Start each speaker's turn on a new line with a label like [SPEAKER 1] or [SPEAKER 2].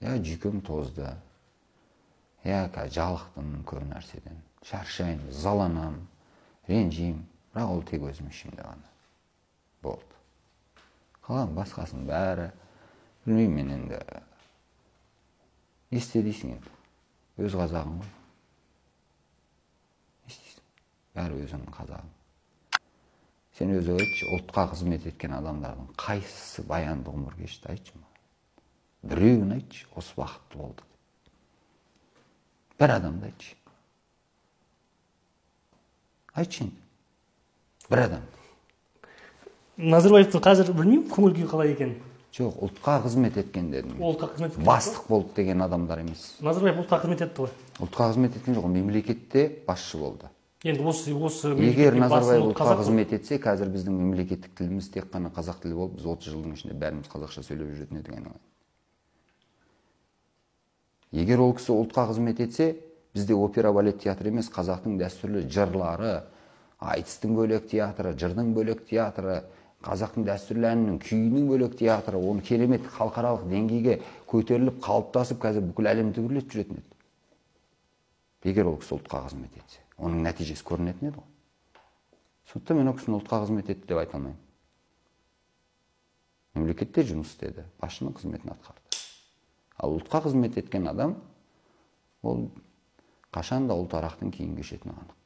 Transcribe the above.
[SPEAKER 1] Я жүйкем тозды. Я жалықтым көп нәрседен. Шаршайым, заланам, ренжим. Бірақ ол тек өзім ішімде ғана. Болды. Қалған басқасын бәрі. Білмеймін мен енді. Не істе дейсің енді. Өз қазағың ғой. Не істейсің? Бәрі өзіңнің қазағың. Сен өзі айтшы, ұлтқа қызмет еткен адамдардың қайсысы баянды ғұмыр кешті, айтшы маған. Біреуін айтшы, осы бақытты болды. Бір адамды айтшы. Айтшы енді. Бір адамды.
[SPEAKER 2] Назарбаевтың қазір білмеймін, көңіл күйі қалай екен.
[SPEAKER 1] Жоқ, ұлтқа қызмет еткен дедім.
[SPEAKER 2] Ұлтқа қызмет еткен.
[SPEAKER 1] Бастық болды деген адамдар емес.
[SPEAKER 2] Назарбаев ұлтқа қызмет етті ғой.
[SPEAKER 1] Ұлтқа қызмет еткен жоқ, мемлекетте басшы болды.
[SPEAKER 2] Енді осы
[SPEAKER 1] егер Назарбаев ұлтқа қызмет етсе, қазір біздің мемлекеттік тіліміз тек қана қазақ тілі болып, біз 30 жылдың ішінде бәріміз қазақша сөйлеп жүретін едік айналайын. Егер ол кісі ұлтқа қызмет етсе, бізде опера балет театры емес, қазақтың дәстүрлі жырлары, айтыстың бөлек театры, жырдың бөлек театры, қазақтың дәстүрлі әнінің, күйінің бөлек театры, оны керемет халықаралық деңгейге көтеріліп, қалыптасып, қазір бүкіл әлемді түгірлеп жүретін еді. Егер ол кісі ұлтқа қызмет етсе, оның нәтижесі көрінетін еді ғой. Сондықтан мен ол кісіні ұлтқа қызмет етті деп айта алмаймын. Мемлекетте жұмыс істеді, басшының қызметін атқарды. Ал ұлтқа қызмет еткен адам, ол қашан да ұлт арақтың кейін кешетіні анық.